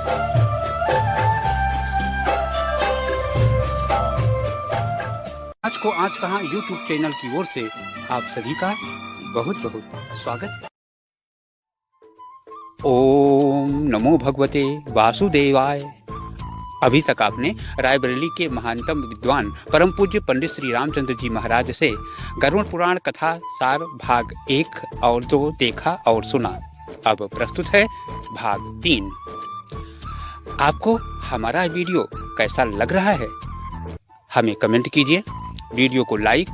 आज को आज कहां यूट्यूब चैनल की ओर से आप सभी का बहुत बहुत स्वागत है। ओम नमो भगवते वासुदेवाय। अभी तक आपने रायबरेली के महानतम विद्वान परम पूज्य पंडित श्री रामचंद्र जी महाराज से गरुड़ पुराण कथा सार भाग 1 और 2 देखा और सुना। अब प्रस्तुत है भाग 3। आपको हमारा वीडियो कैसा लग रहा है हमें कमेंट कीजिए। वीडियो को लाइक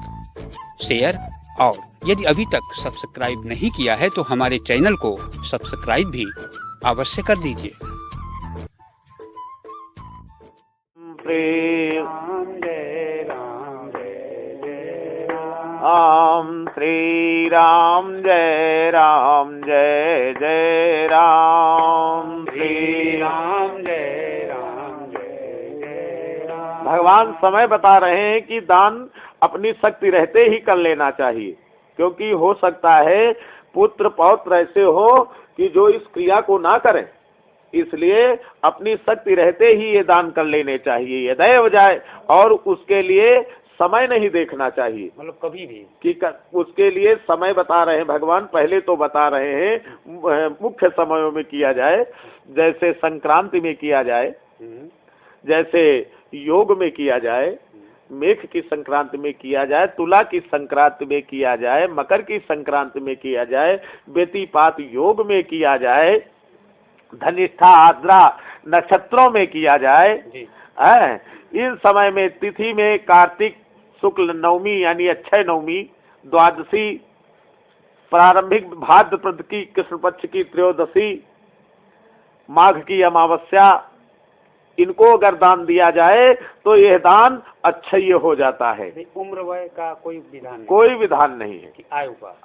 शेयर और यदि अभी तक सब्सक्राइब नहीं किया है तो हमारे चैनल को सब्सक्राइब भी अवश्य कर दीजिए। राम श्री राम जय जय राम श्री राम जय राम। भगवान समय बता रहे हैं कि दान अपनी शक्ति रहते ही कर लेना चाहिए, क्योंकि हो सकता है पुत्र पौत्र ऐसे हो कि जो इस क्रिया को ना करें, इसलिए अपनी शक्ति रहते ही ये दान कर लेने चाहिए, यदैव जाए। और उसके लिए समय नहीं देखना चाहिए, मतलब कभी भी कि उसके लिए समय बता रहे हैं भगवान। पहले तो बता रहे हैं मुख्य समयों में किया जाए, जैसे संक्रांति में किया जाए, जैसे योग में किया जाए, मेघ की संक्रांति में किया जाए, तुला की संक्रांति में किया जाए, मकर की संक्रांति में किया जाए, व्यतिपात योग में किया जाए, धनिष्ठा आद्रा नक्षत्रों में किया जाए। इन समय में तिथि में कार्तिक शुक्ल नवमी यानी अक्षय नवमी, द्वादशी, प्रारंभिक भाद्रपद की कृष्ण पक्ष की त्रयोदशी, माघ की अमावस्या, इनको अगर दान दिया जाए तो यह दान अच्छय हो जाता है। उम्र वय का कोई विधान नहीं, कोई विधान नहीं है,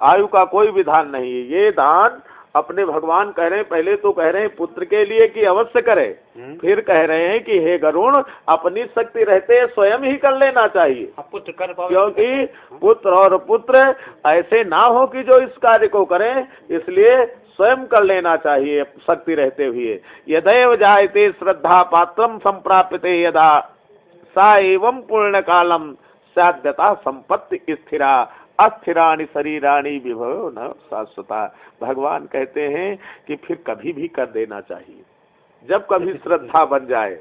आयु का कोई विधान नहीं है। ये दान अपने भगवान कह रहे हैं, पहले तो कह रहे हैं पुत्र के लिए कि अवश्य करे, फिर कह रहे हैं कि हे गरुण अपनी शक्ति रहते स्वयं ही कर लेना चाहिए, पुत्र कर पाओ, क्योंकि पुत्र और पुत्र ऐसे ना हो कि जो इस कार्य को करें, इसलिए स्वयं कर लेना चाहिए शक्ति रहते हुए। यदैव जायते श्रद्धा पात्रम संप्राप्यते यदा सा एवं पूर्ण कालम साध्यता संपत्ति स्थिरा अस्थिराणि शरीराणि विभव न शाश्वता। भगवान कहते हैं कि फिर कभी भी कर देना चाहिए, जब कभी श्रद्धा बन जाए,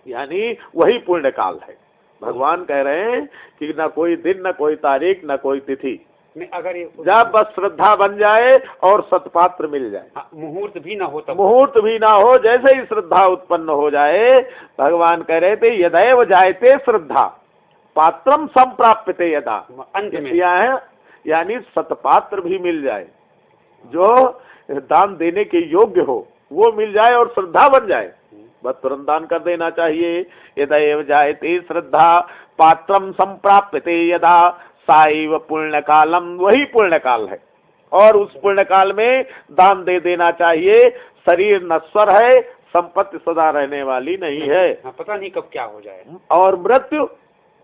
यानी वही पुण्य काल है। भगवान कह रहे हैं कि न कोई दिन, न कोई तारीख, न कोई तिथि, अगर जब बस श्रद्धा बन जाए और सत्पात्र मिल जाए, मुहूर्त भी ना हो, तब मुहूर्त भी ना हो, जैसे ही श्रद्धा उत्पन्न हो जाए, भगवान कह रहे थे यदैव जायते श्रद्धा पात्रम संप्राप्यते यदा, अंत में है यानी सतपात्र भी मिल जाए, जो दान देने के योग्य हो वो मिल जाए और श्रद्धा बन जाए, बस तुरंत दान कर देना चाहिए। यदैव जायते श्रद्धा पात्रम संप्राप्यते यदा साइव पुण्य कालम, वही पुण्य काल है और उस पुण्य काल में दान दे देना चाहिए। शरीर नश्वर है, संपत्ति सदा रहने वाली नहीं है, पता नहीं कब क्या हो जाए। और मृत्यु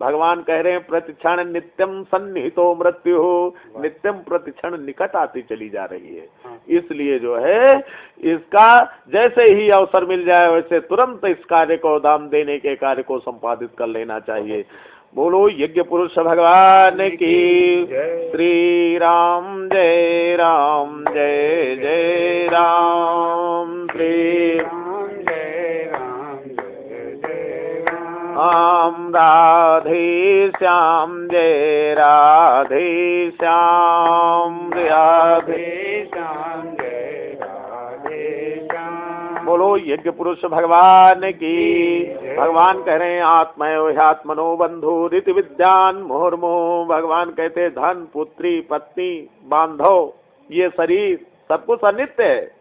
भगवान कह रहे हैं प्रतिक्षण नित्यम सन्निहितो मृत्यु हो, नित्यम प्रतिक्षण निकट आती चली जा रही है। इसलिए जो है इसका जैसे ही अवसर मिल जाए वैसे तुरंत इस कार्य को, दान देने के कार्य को संपादित कर लेना चाहिए। बोलो यज्ञ पुरुष भगवान की। श्री राम जय जय राम। श्री राम राधे श्याम जय राधे श्याम, राधे श्याम जय राधे श्याम। बोलो यज्ञ पुरुष भगवान की। भगवान कह रहे हैं आत्मनो बंधु रीति विद्यान मुहुर्मुहुः। भगवान कहते धन पुत्री पत्नी बांधव ये शरीर सब कुछ अनित्य है,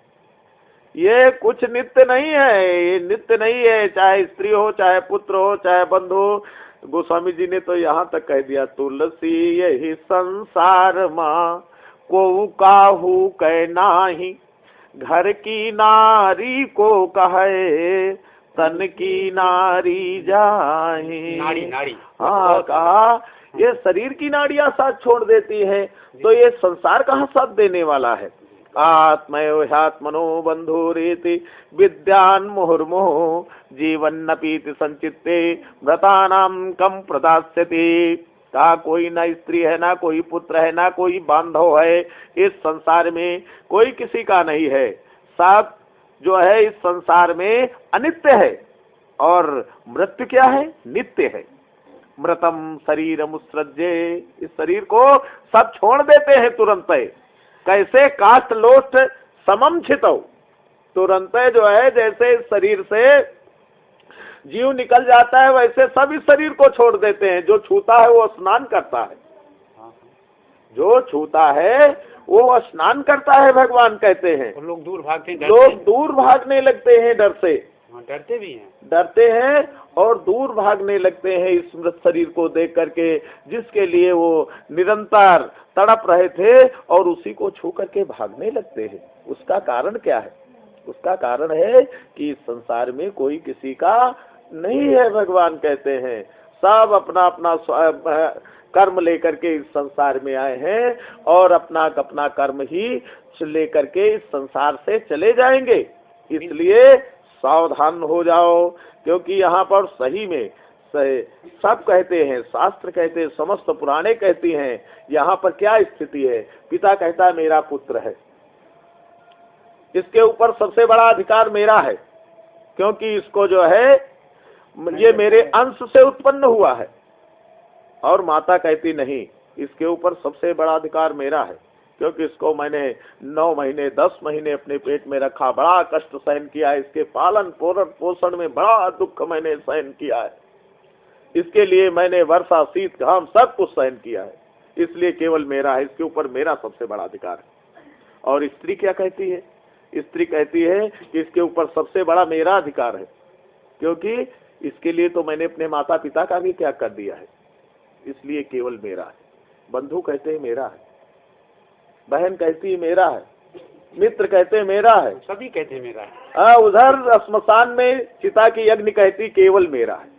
ये कुछ नित्य नहीं है, ये नित्य नहीं है, चाहे स्त्री हो, चाहे पुत्र हो, चाहे बंधु हो। गोस्वामी जी ने तो यहाँ तक कह दिया तुलसी यही संसार माँ को काहू कह नाही, घर की नारी को कहे तन की नारी जाहे। नारी हाँ कहा ये शरीर की नाड़ियां साथ छोड़ देती है तो ये संसार कहाँ साथ देने वाला है। आत्मयो ह्यात्मनो बंधुरीति विद्यान मुहुर्मुहु जीवन्नपीति संचित्ते व्रतानाम कम प्रदास्यति। कहा कोई ना स्त्री है, ना कोई पुत्र है, ना कोई बांधव है, इस संसार में कोई किसी का नहीं है। सब जो है इस संसार में अनित्य है और मृत्यु क्या है? नित्य है। मृतम शरीर मुत्सृज्य, इस शरीर को सब छोड़ देते हैं तुरंत। कैसे? काष्ठ लोष्ट समम छितौ, तुरंत जो है जैसे इस शरीर से जीव निकल जाता है वैसे सब इस शरीर को छोड़ देते हैं। जो छूता है वो स्नान करता है, जो छूता है वो स्नान करता है, भगवान कहते हैं। और लोग दूर भागते हैं, लोग दूर भागने लगते हैं डर से, डरते भी हैं, डरते हैं और दूर भागने लगते हैं इस मृत शरीर को देख करके, जिसके लिए वो निरंतर तड़प रहे थे और उसी को छू करके भागने लगते हैं। उसका कारण क्या है? उसका कारण है कि इस संसार में कोई किसी का नहीं है। भगवान कहते हैं सब अपना अपना कर्म लेकर के इस संसार में आए हैं और अपना अपना कर्म ही लेकर के इस संसार से चले जाएंगे। इसलिए सावधान हो जाओ, क्योंकि यहाँ पर सही में सब कहते हैं, शास्त्र कहते हैं, समस्त पुराणे कहती हैं, यहाँ पर क्या स्थिति है। पिता कहता है मेरा पुत्र है, इसके ऊपर सबसे बड़ा अधिकार मेरा है, क्योंकि इसको जो है ये मेरे अंश से उत्पन्न हुआ है। और माता कहती नहीं, इसके ऊपर सबसे बड़ा अधिकार मेरा है, क्योंकि इसको मैंने 9 महीने 10 महीने अपने पेट में रखा, बड़ा कष्ट सहन किया है, इसके पालन पोषण में बड़ा दुख मैंने सहन किया है, इसके लिए मैंने वर्षा शीत घाम सब कुछ सहन किया है, इसलिए केवल मेरा है, इसके ऊपर मेरा सबसे बड़ा अधिकार है। और स्त्री क्या कहती है? स्त्री कहती है कि इसके ऊपर सबसे बड़ा मेरा अधिकार है, क्योंकि इसके लिए तो मैंने अपने माता पिता का भी त्याग कर दिया है, इसलिए केवल मेरा है। बंधु कहते हैं मेरा है, बहन कहती है मेरा है, मित्र कहते हैं मेरा है, सभी कहते हैं मेरा है। उधर श्मशान में चिता की अग्नि कहती केवल मेरा है।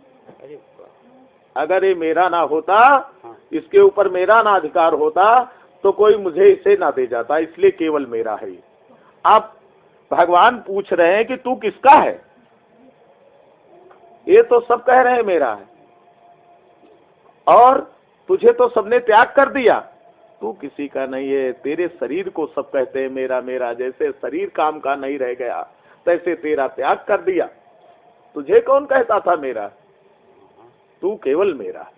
अगर ये मेरा ना होता, इसके ऊपर मेरा ना अधिकार होता, तो कोई मुझे इसे ना दे जाता, इसलिए केवल मेरा है। अब भगवान पूछ रहे हैं कि तू किसका है? ये तो सब कह रहे हैं मेरा है, और तुझे तो सबने त्याग कर दिया, तू किसी का नहीं है। तेरे शरीर को सब कहते हैं मेरा मेरा, जैसे शरीर काम का नहीं रह गया तैसे तेरा त्याग कर दिया। तुझे कौन कहता था मेरा? तू केवल मेरा।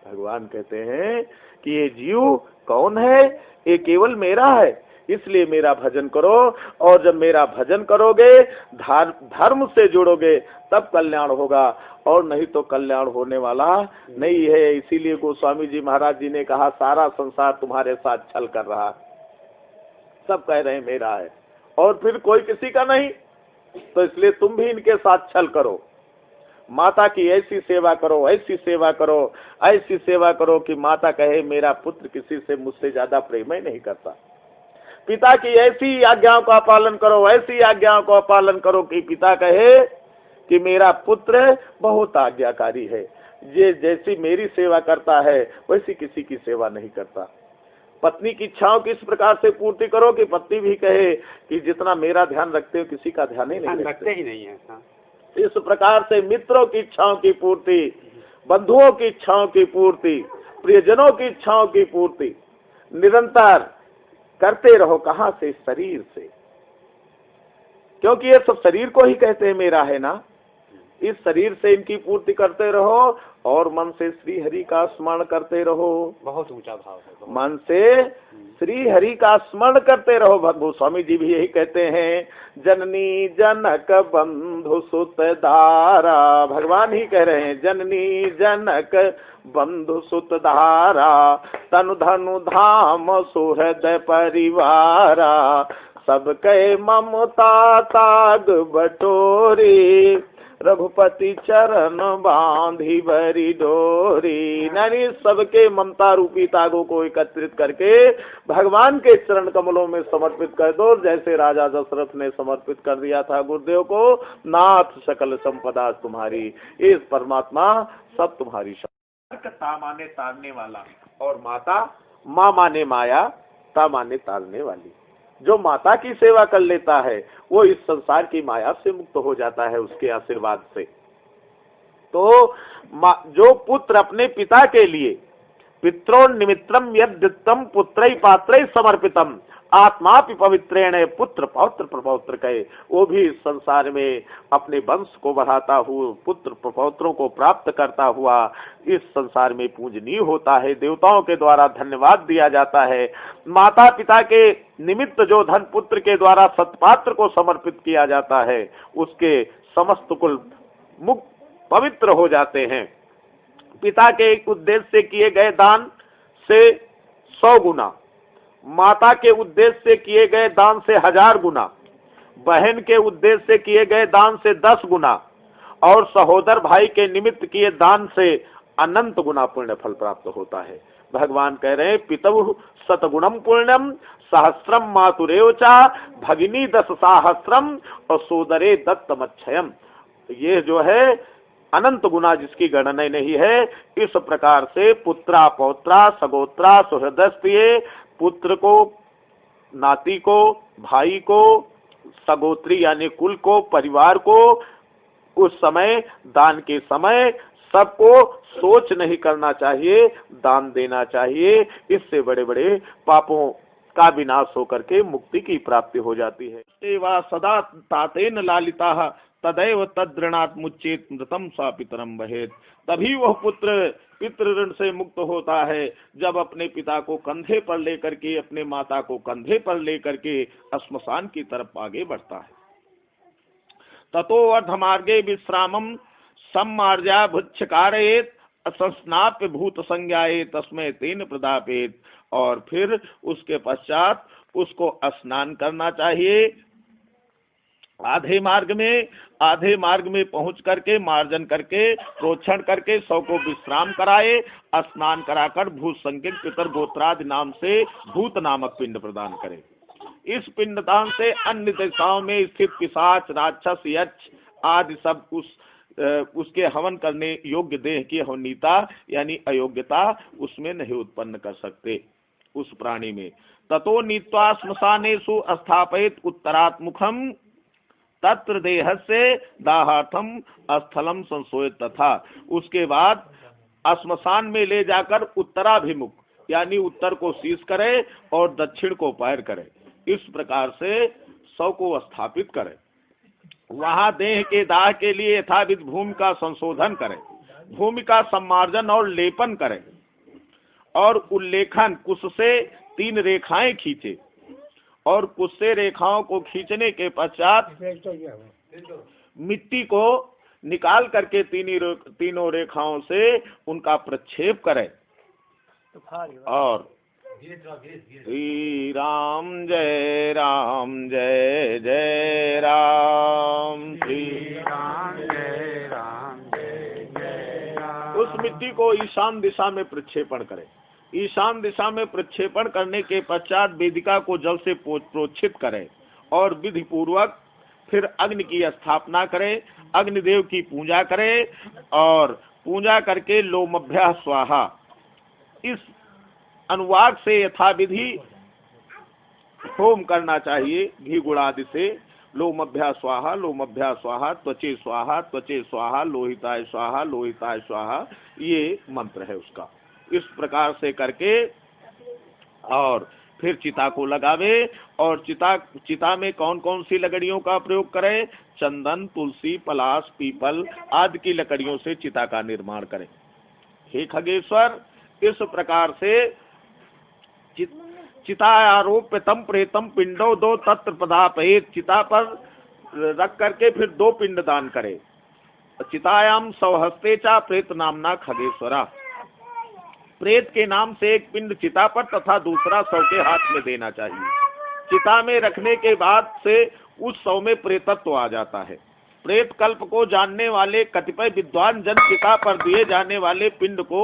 भगवान कहते हैं कि ये जीव कौन है? ये केवल मेरा है, इसलिए मेरा भजन करो, और जब मेरा भजन करोगे, धर्म से जुड़ोगे, तब कल्याण होगा, और नहीं तो कल्याण होने वाला नहीं है। इसीलिए गोस्वामी जी महाराज जी ने कहा सारा संसार तुम्हारे साथ छल कर रहा है, सब कह रहे हैं मेरा है और फिर कोई किसी का नहीं, तो इसलिए तुम भी इनके साथ छल करो। माता की ऐसी सेवा करो, ऐसी सेवा करो, ऐसी सेवा करो कि माता कहे मेरा पुत्र किसी से मुझसे ज्यादा प्रेम ही नहीं करता। पिता की ऐसी आज्ञाओं का पालन करो, ऐसी आज्ञाओं का पालन करो कि पिता कहे कि मेरा पुत्र बहुत आज्ञाकारी है, ये जैसी मेरी सेवा करता है वैसी किसी की सेवा नहीं करता। पत्नी की इच्छाओं की इस प्रकार से पूर्ति करो कि पत्नी भी कहे कि जितना मेरा ध्यान रखते हो किसी का ध्यान ही नहीं रखते ही नहीं है। इस प्रकार से मित्रों की इच्छाओं की पूर्ति, बंधुओं की इच्छाओं की पूर्ति, प्रियजनों की इच्छाओं की पूर्ति निरंतर करते रहो। कहां से? शरीर से, क्योंकि ये सब शरीर को ही कहते हैं मेरा है ना। इस शरीर से इनकी पूर्ति करते रहो और मन से श्री हरि का स्मरण करते रहो। बहुत ऊंचा भाव है। मन से श्री हरि का स्मरण करते रहो। भगवान स्वामी जी भी यही कहते हैं, जननी जनक बंधु सुत धारा। भगवान ही कह रहे हैं, जननी जनक बंधु सुत धारा, तनु धनु धाम सुहृद परिवारा, सबके ममता ताग बटोरी, रघुपति चरण बांधी बरी डोरी। यानी सबके ममता रूपी तागों को एकत्रित करके भगवान के चरण कमलों में समर्पित कर दो, जैसे राजा दशरथ ने समर्पित कर दिया था गुरुदेव को। नाथ सकल संपदा तुम्हारी, इस परमात्मा सब तुम्हारी। ता माने तारने वाला, और माता माँ माने माया, ता माने तारने वाली। जो माता की सेवा कर लेता है वो इस संसार की माया से मुक्त हो जाता है उसके आशीर्वाद से। तो जो पुत्र अपने पिता के लिए पित्रो निमित्रम यद्दित्तम पुत्रै पात्रै समर्पितम आत्मापि पवित्रेण पुत्र पौत्र प्रपौत्र कहे, वो भी इस संसार में अपने वंश को बढ़ाता हुआ पुत्र प्रपौत्रों को प्राप्त करता हुआ इस संसार में पूजनीय होता है, देवताओं के द्वारा धन्यवाद दिया जाता है। माता पिता के निमित्त जो धन पुत्र के द्वारा सत्पात्र को समर्पित किया जाता है उसके समस्त कुल मुक्त पवित्र हो जाते हैं। पिता के उद्देश्य से किए गए दान से 100 गुना, माता के उद्देश्य से किए गए दान से 1000 गुना, बहन के उद्देश्य से किए गए दान से 10 गुना और सहोदर भाई के निमित्त किए दान से अनंत गुना पुण्य फल प्राप्त होता है। भगवान कह रहे हैं पितु शतगुणम पुण्यम सहस्रम मातुरेवचा भगिनी 10 सहस्रम और सोदरे दत्तमक्षयम। ये जो है अनंत गुना जिसकी गणना नहीं है। इस प्रकार से पुत्रा पौत्रा सगोत्रा सुहृदस्त्रिय, पुत्र को, नाती को, भाई को, सगोत्री यानी कुल को, परिवार को उस समय दान के समय सबको सोच नहीं करना चाहिए, दान देना चाहिए। इससे बड़े बड़े पापों का विनाश होकर के मुक्ति की प्राप्ति हो जाती है। सेवा सदा तातेन लालिता तदैव तद्ऋणात् मुच्चेत मृतम सा पितरम बहेत। तभी वह पुत्र पितृ ऋण से मुक्त होता है जब अपने पिता को कंधे पर लेकर के, अपने माता को कंधे पर लेकर के श्मशान की तरफ आगे बढ़ता है। ततो अर्धमार्गे विश्रामम सम्मार्जा भुच्छकारयेत असंस्नाप्य भूत संज्ञाये तस्मै तेन प्रदापेत। और फिर उसके पश्चात उसको स्नान करना चाहिए। आधे मार्ग में पहुंच करके मार्जन करके प्रोक्षण करके सौ को विश्राम कराए, स्नान कराकर भूत संज्ञक पितर गोत्रादि नाम से भूत नामक पिंड प्रदान करे। इस पिंडदान से अन्य दिशाओं में स्थित पिशाच, राक्षस, यक्ष आदि सब उसके हवन करने योग्य देह की हवनीता यानी अयोग्यता उसमें नहीं उत्पन्न कर सकते उस प्राणी में। ततो नीत्वा श्मशानेषु स्थापयित उत्तरात्मुखम तत्र देहस्य दाहार्थम स्थलम संशोधित। तथा उसके बाद श्मशान में ले जाकर उत्तराभिमुख यानी उत्तर को शीश करे और दक्षिण को पैर करे। इस प्रकार से शव को स्थापित करे। वहां देह के दाह के लिए यथाविध भूमि का संशोधन करे, भूमि का सम्मार्जन और लेपन करे और उल्लेखन कुश से 3 रेखाएं खींचे और कुश से रेखाओं को खींचने के पश्चात मिट्टी को निकाल करके तीनों रेखाओं से उनका प्रक्षेप करे और श्री राम जय जय राम, श्री राम जय जय राम। उस मिट्टी को ईशान दिशा में प्रक्षेपण करें। ईशान दिशा में प्रक्षेपण करने के पश्चात वेदिका को जल से प्रोक्षित करें और विधि पूर्वक फिर अग्नि की स्थापना करें, अग्निदेव की पूजा करें और पूजा करके लोमभ्यः स्वाहा इस अनुवाद से यथाविधि होम करना चाहिए। घी गुड़ आदि से लोमभ्यः स्वाहा, लोमभ्यः स्वाहा, त्वचे स्वाहा, त्वचे स्वाहा, लोहिताय स्वाहा, लोहिताय स्वाहा, ये मंत्र है उसका। इस प्रकार से करके और फिर चिता को लगावे और चिता में कौन कौन सी लकड़ियों का प्रयोग करें? चंदन, तुलसी, पलाश, पीपल आदि की लकड़ियों से चिता का निर्माण करें। हे खगेश्वर, इस प्रकार से चिता आरोप्य तम प्रेतम पिंडो दो तत्र पदापयेत। चिता पर रख करके फिर 2 पिंड दान करे। चितायाम सौहस्ते चा प्रेत नामना खगेश्वरा। प्रेत के नाम से एक पिंड चिता पर तथा दूसरा शव के हाथ में देना चाहिए। चिता में रखने के बाद से उस शव में प्रेतत्व आ जाता है। प्रेत कल्प को जानने वाले कतिपय विद्वान जन चिता पर दिए जाने वाले पिंड को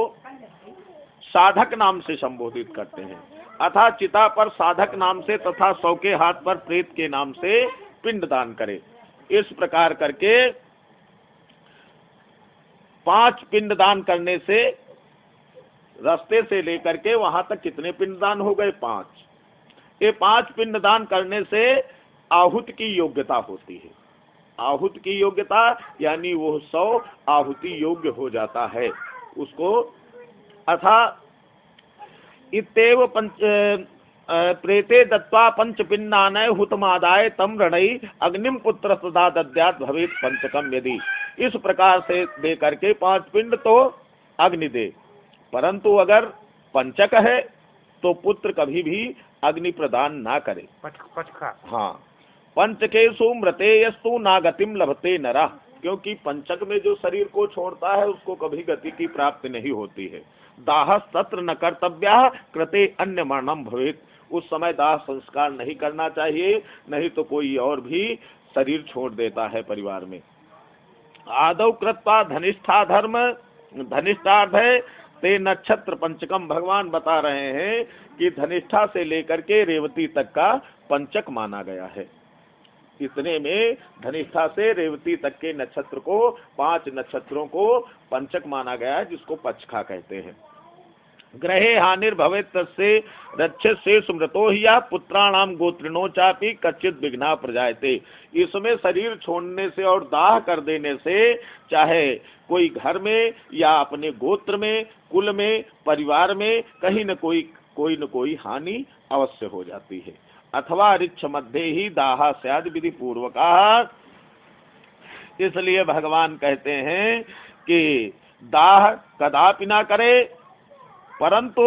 साधक नाम से संबोधित करते हैं। अतः चिता पर साधक नाम से तथा शव के हाथ पर प्रेत के नाम से पिंड दान करे। इस प्रकार करके 5 पिंड दान करने से रास्ते से लेकर के वहां तक कितने पिंडदान हो गए? 5। ये 5 पिंडदान करने से आहुति की योग्यता होती है। आहुति की योग्यता यानी वो 100 आहुति योग्य हो जाता है उसको। अथा इत्येव प्रेते दत्वा पंचपिंडानय हुतमादाय तम रणई अग्निम पुत्र सदा दद्यात भवेत पंचकम। यदि इस प्रकार से दे करके 5 पिंड तो अग्नि दे, परंतु अगर पंचक है तो पुत्र कभी भी अग्नि प्रदान ना करे। हाँ, पंचकेशु मृतेयस्तु नागतिम लभते नरा, क्योंकि पंचक में जो शरीर को छोड़ता है उसको कभी गति की प्राप्ति नहीं होती है। दाह सत्र न कर्तव्य कृते अन्य मरणम भवेत, उस समय दाह संस्कार नहीं करना चाहिए, नहीं तो कोई और भी शरीर छोड़ देता है परिवार में। आदौ कृत्वा धनिष्ठा धर्म धनिष्ठार्थ है ते नक्षत्र पंचकम, भगवान बता रहे हैं कि धनिष्ठा से लेकर के रेवती तक का पंचक माना गया है। इतने में धनिष्ठा से रेवती तक के नक्षत्र को 5 नक्षत्रों को पंचक माना गया है, जिसको पचखा कहते हैं। ग्रहे हानिर्भवेत तस्य रक्षसे स्मृतो ही या पुत्राणाम गोत्रिणो चापि कच्चित विघ्ना प्रजायते। इसमें शरीर छोड़ने से और दाह कर देने से चाहे कोई घर में या अपने गोत्र में, कुल में, परिवार में कहीं न कोई हानि अवश्य हो जाती है। अथवा ऋक्ष मध्य ही दाह स्याद विधि पूर्वक, इसलिए भगवान कहते हैं कि दाह कदापि ना करे, परंतु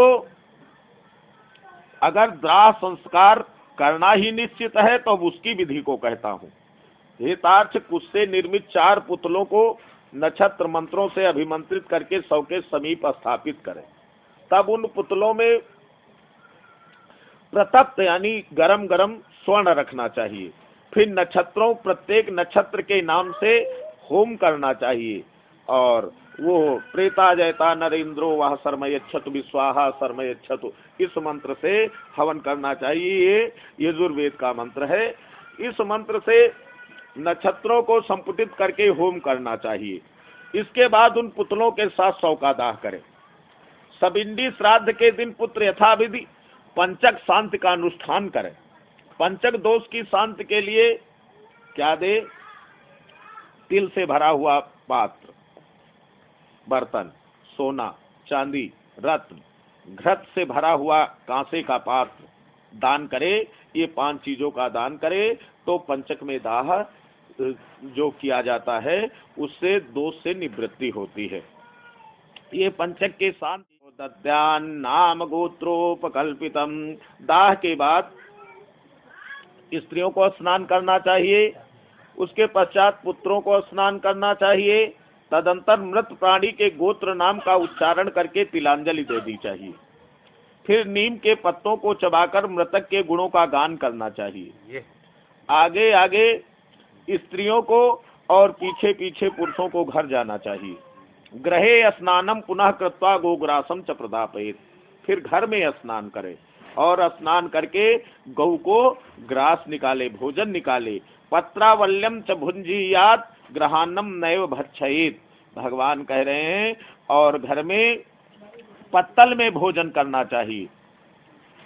अगर दाह संस्कार करना ही निश्चित है तो उसकी विधि को कहता हूँ। हेतार्थ कुश से निर्मित 4 पुतलों को नक्षत्र मंत्रों से अभिमंत्रित करके 100 के समीप स्थापित करें। तब उन पुतलों में प्रतप्त यानी गरम गरम स्वर्ण रखना चाहिए। फिर नक्षत्रों, प्रत्येक नक्षत्र के नाम से होम करना चाहिए, और वो प्रेता जयता नरेंद्रो वह शर्मयच्छतु विश्वाहा शर्मयच्छतु, इस मंत्र से हवन करना चाहिए। ये यजुर्वेद का मंत्र है। इस मंत्र से नक्षत्रों को संपुटित करके होम करना चाहिए। इसके बाद उन पुतलों के साथ 100 का दाह करें। सबिंडी श्राद्ध के दिन पुत्र यथाविधि पंचक शांति का अनुष्ठान करें। पंचक दोष की शांति के लिए क्या दे? तिल से भरा हुआ पात्र, बर्तन, सोना, चांदी, रत्न, घृत से भरा हुआ कांसे का पात्र दान करे। ये 5 चीजों का दान करे तो पंचक में दाह जो किया जाता है उससे दोष से निवृत्ति होती है। ये पंचक के साथ दद्यान नाम गोत्रोपकल्पितम, दाह के बाद स्त्रियों को स्नान करना चाहिए, उसके पश्चात पुत्रों को स्नान करना चाहिए। तदंतर मृत प्राणी के गोत्र नाम का उच्चारण करके तिलांजलि दे दी चाहिए। फिर नीम के पत्तों को चबाकर मृतक के गुणों का गान करना चाहिए। आगे आगे स्त्रियों को और पीछे पीछे पुरुषों को घर जाना चाहिए। ग्रहे स्नानम पुनः कृत्वा गोग्रासम च प्रदापयेत्, फिर घर में स्नान करे और स्नान करके गौ को ग्रास निकाले, भोजन निकाले। पत्रावल्यम च भुंजीयात ग्रहान्नम नैव भक्षयेत्, भगवान कह रहे हैं, और घर में पत्तल में भोजन करना चाहिए।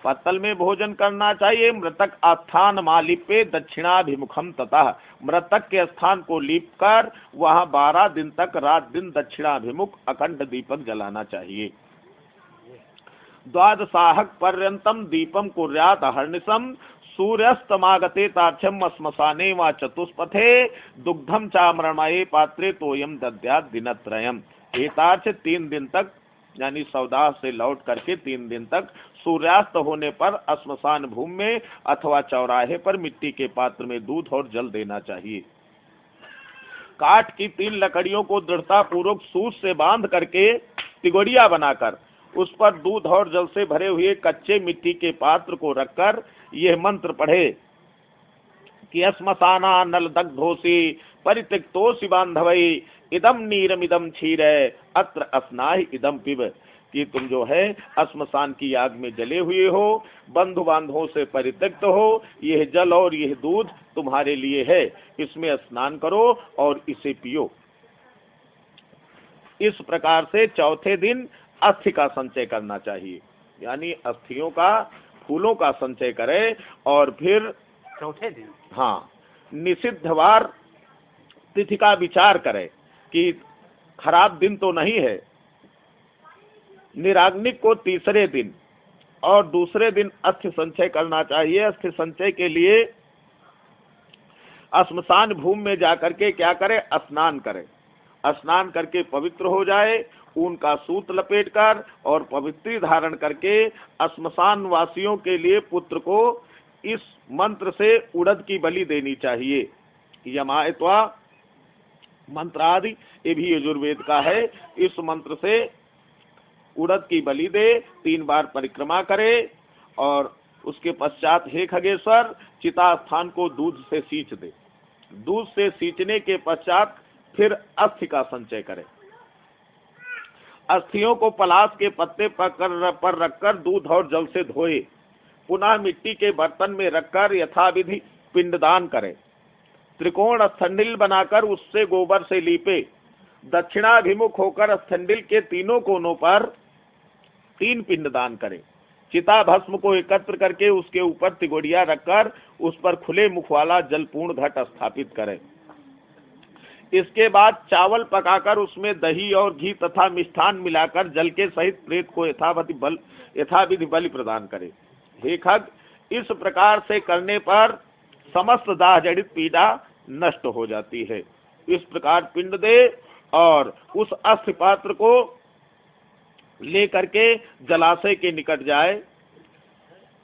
पत्तल में भोजन करना चाहिए। मृतक आस्थान मालिपे दक्षिणाभिमुखम ततः, मृतक के स्थान को लीप कर वहां 12 दिन तक रात दिन दक्षिणाभिमुख अखंड दीपक जलाना चाहिए। द्वादशाहक पर्यंतम दीपम कुर्यात अहर्निशम, सूर्यस्तमागते तार्क्ष्यम श्मशाने व चतुष्पथे, दुग्धम चामरणमये पात्रे तोयम दद्यात् दिनत्रयम्। एतार्क्ष्य 3 दिन तक यानी सौदाह से लौट करके 3 दिन तक सूर्यास्त होने पर श्मशान भूमि में अथवा चौराहे पर मिट्टी के पात्र में दूध और जल देना चाहिए। काठ की 3 लकड़ियों को दृढ़ता पूर्वक सूत से बांध करके तिगोड़िया बनाकर उस पर दूध और जल से भरे हुए कच्चे मिट्टी के पात्र को रखकर यह मंत्र पढ़े कि श्मशाना नल दग्धोसी परित्यक्तोसी बांधवई इदम नीरमिदम क्षीरे अत्र अस्नाहि इदम पिब, कि तुम जो है श्मशान की आग में जले हुए हो, बंधु बांधवों से परित्यक्त हो, यह जल और यह दूध तुम्हारे लिए है, इसमें स्नान करो और इसे पियो। इस प्रकार से चौथे दिन अस्थि का संचय करना चाहिए, यानी अस्थियों का फूलों का संचय करे और फिर चौथे दिन हाँ निषिद्धवार तिथि का विचार करे कि खराब दिन तो नहीं है। निराग्निक को तीसरे दिन और दूसरे दिन अस्थि संचय करना चाहिए। अस्थि संचय के लिए श्मशान भूमि में जाकर के क्या करे, स्नान करे। स्नान करके पवित्र हो जाए, ऊन का सूत लपेटकर और पवित्री धारण करके श्मशान वासियों के लिए पुत्र को इस मंत्र से उड़द की बलि देनी चाहिए। यमायत्वा मंत्र आदि ये भी यजुर्वेद का है। इस मंत्र से उड़द की बलि दे, 3 बार परिक्रमा करे और उसके पश्चात हे खगेश्वर चिता स्थान को दूध से सींच दे। दूध से सींचने के पश्चात फिर अस्थि का संचय करे। अस्थियों को पलाश के पत्ते पर रखकर दूध और जल से धोए, पुनः मिट्टी के बर्तन में रखकर यथाविधि पिंडदान करे। त्रिकोण स्थंडिल बनाकर उससे गोबर से लीपे। दक्षिणाभिमुख होकर स्थंडिल के तीनों कोनों पर 3 पिंडदान करे। चिता भस्म को एकत्र करके उसके ऊपर तिगोड़िया रखकर उस पर खुले मुख वाला जलपूर्ण घट स्थापित करे। इसके बाद चावल पकाकर उसमें दही और घी तथा मिष्ठान मिलाकर जल के सहित प्रेत को यथाविधि बलि प्रदान करे। हे खग, इस प्रकार से करने पर समस्त दाह जड़ित पीड़ा नष्ट हो जाती है। इस प्रकार पिंड दे और उस अस्थि पात्र को लेकर के जलाशय के निकट जाए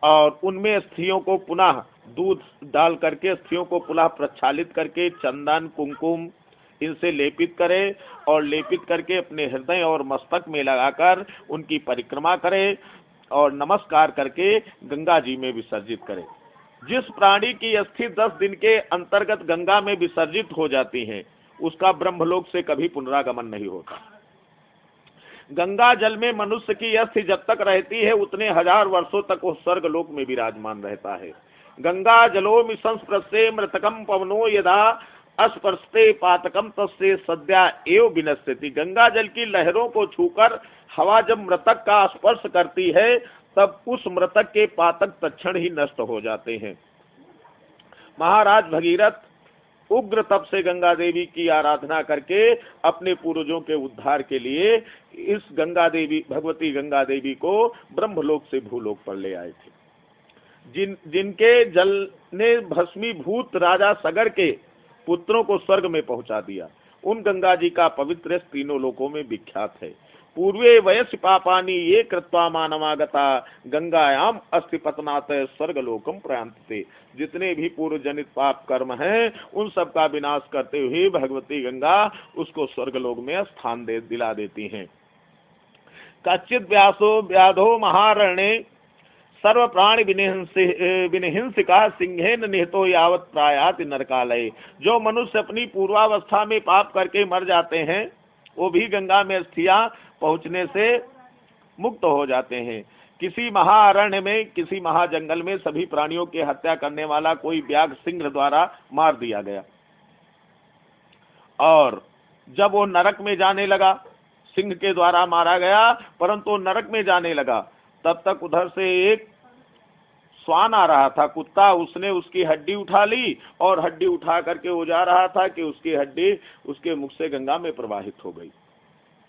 और उनमें अस्थियों को पुनः दूध डाल करके अस्थियों को पुनः प्रक्षालित करके चंदन कुमकुम इनसे लेपित करे और लेपित करके अपने हृदय और मस्तक में लगाकर उनकी परिक्रमा करे और नमस्कार करके गंगा जी में विसर्जित करे। जिस प्राणी की अस्थि 10 दिन के अंतर्गत गंगा में विसर्जित हो जाती है उसका ब्रह्मलोक से कभी पुनरागमन नहीं होता। गंगा जल में मनुष्य की अस्थि जब तक रहती है उतने 1000 वर्षों तक वो स्वर्गलोक में विराजमान रहता है। गंगा जलोमि संस्पृशे मृतकम पवनो यदा स्पर्शते पातकम तस्य सद्या एव विनश्यति। गंगा जल की लहरों को छूकर हवा जब मृतक का स्पर्श करती है तब उस मृतक के पातक तत्क्षण ही नष्ट हो जाते हैं। महाराज भगीरथ उग्र तप से गंगा देवी की आराधना करके अपने पूर्वजों के उद्धार के लिए इस गंगा देवी भगवती गंगा देवी को ब्रह्मलोक से भूलोक पर ले आए थे। जिनके जल ने भस्मीभूत राजा सगर के पुत्रों को स्वर्ग में पहुंचा दिया, उन गंगा जी का पवित्र तीनों लोकों में विख्यात है। पूर्वे वयस पापानी ये कृत्वा मानवागता गंगायाम अस्थिपतनात् स्वर्गलोकम प्रयांते। जितने भी पूर्व जनित पाप कर्म हैं उन सब का विनाश करते हुए भगवती गंगा उसको स्वर्गलोक में स्थान दिला देती हैं। कच्चित व्याधो महारण्ये सर्व प्राणी विनिहिंसिका सिंहेन निहतो यावत प्रायाति नरकालय। जो मनुष्य अपनी पूर्वावस्था में पाप करके मर जाते हैं वो भी गंगा में अस्थियां पहुंचने से मुक्त हो जाते हैं। किसी महाअरण्य में किसी महाजंगल में सभी प्राणियों की हत्या करने वाला कोई व्याघ्र सिंह द्वारा मार दिया गया और जब वो नरक में जाने लगा, सिंह के द्वारा मारा गया परंतु नरक में जाने लगा, तब तक उधर से एक श्वान आ रहा था कुत्ता। उसने उसकी हड्डी उठा ली और हड्डी उठा करके वो जा रहा था कि उसकी हड्डी उसके मुख से गंगा में प्रवाहित हो गई।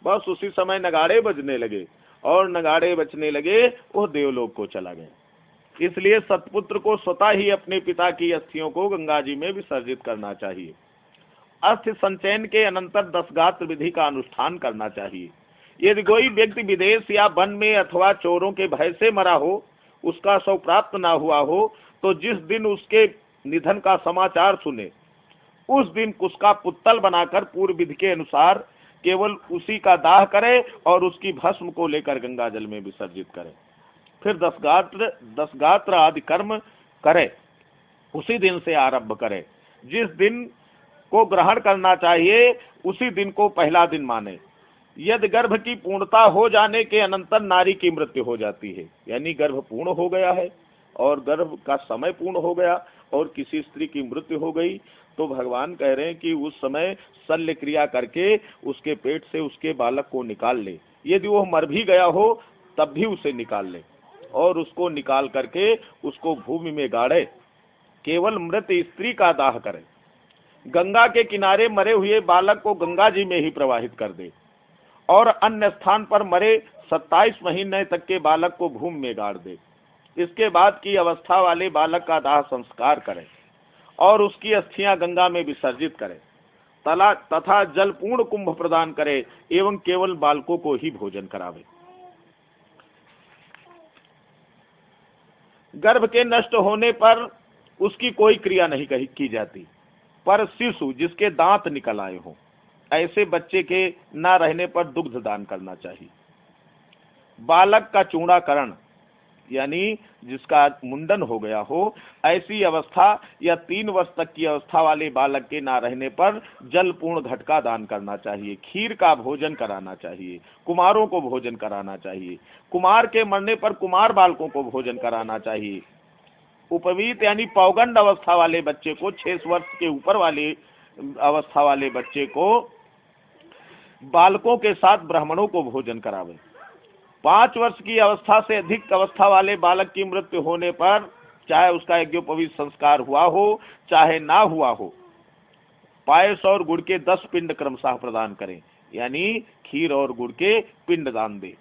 बस उसी समय नगाड़े बजने लगे और नगाड़े बजने लगे, वो देवलोक को चला गया। इसलिए सतपुत्र को स्वतः ही अपने पिता की अस्थियों को गंगा जी में विसर्जित करना चाहिए। अस्थि संचयन के अनंतर 10 गात्र विधि का अनुष्ठान करना चाहिए। यदि कोई व्यक्ति विदेश या वन में अथवा चोरों के भय से मरा हो, उसका शव प्राप्त ना हुआ हो, तो जिस दिन उसके निधन का समाचार सुने उस दिन उसका पुत्तल बनाकर पूर्व विधि के अनुसार केवल उसी का दाह करे और उसकी भस्म को लेकर गंगा जल में विसर्जित करे। फिर 10 गात्र आदि कर्म करे, उसी दिन से आरंभ करे। जिस दिन को ग्रहण करना चाहिए उसी दिन को पहला दिन माने। यदि गर्भ की पूर्णता हो जाने के अनंतर नारी की मृत्यु हो जाती है, यानी गर्भ पूर्ण हो गया है और गर्भ का समय पूर्ण हो गया और किसी स्त्री की मृत्यु हो गई, तो भगवान कह रहे हैं कि उस समय शल्य क्रिया करके उसके पेट से उसके बालक को निकाल ले। यदि वो मर भी गया हो तब भी उसे निकाल ले। और उसको निकाल करके उसको भूमि में गाड़े, केवल मृत स्त्री का दाह करे, गंगा के किनारे मरे हुए बालक को गंगा जी में ही प्रवाहित कर दे और अन्य स्थान पर मरे 27 महीने तक के बालक को भूमि में गाड़ दे। इसके बाद की अवस्था वाले बालक का दाह संस्कार करे और उसकी अस्थियां गंगा में विसर्जित करे तथा जल पूर्ण कुंभ प्रदान करे एवं केवल बालकों को ही भोजन करावे। गर्भ के नष्ट होने पर उसकी कोई क्रिया नहीं की जाती, पर शिशु जिसके दांत निकल आए हों ऐसे बच्चे के न रहने पर दुग्ध दान करना चाहिए। बालक का चूड़ाकरण यानी जिसका मुंडन हो गया हो, ऐसी अवस्था या 3 वर्ष तक की अवस्था वाले बालक के ना रहने पर जल पूर्ण घटका दान करना चाहिए, खीर का भोजन कराना चाहिए, कुमारों को भोजन कराना चाहिए, कुमार के मरने पर कुमार बालकों को भोजन कराना चाहिए। उपवीत यानी पौगंड अवस्था वाले बच्चे को, 6 वर्ष के ऊपर वाले अवस्था वाले बच्चे को बालकों के साथ ब्राह्मणों को भोजन करावे। 5 वर्ष की अवस्था से अधिक अवस्था वाले बालक की मृत्यु होने पर, चाहे उसका यज्ञोपवीत संस्कार हुआ हो चाहे ना हुआ हो, पायस और गुड़ के 10 पिंड क्रमशः प्रदान करें, यानी खीर और गुड़ के पिंड दान दे।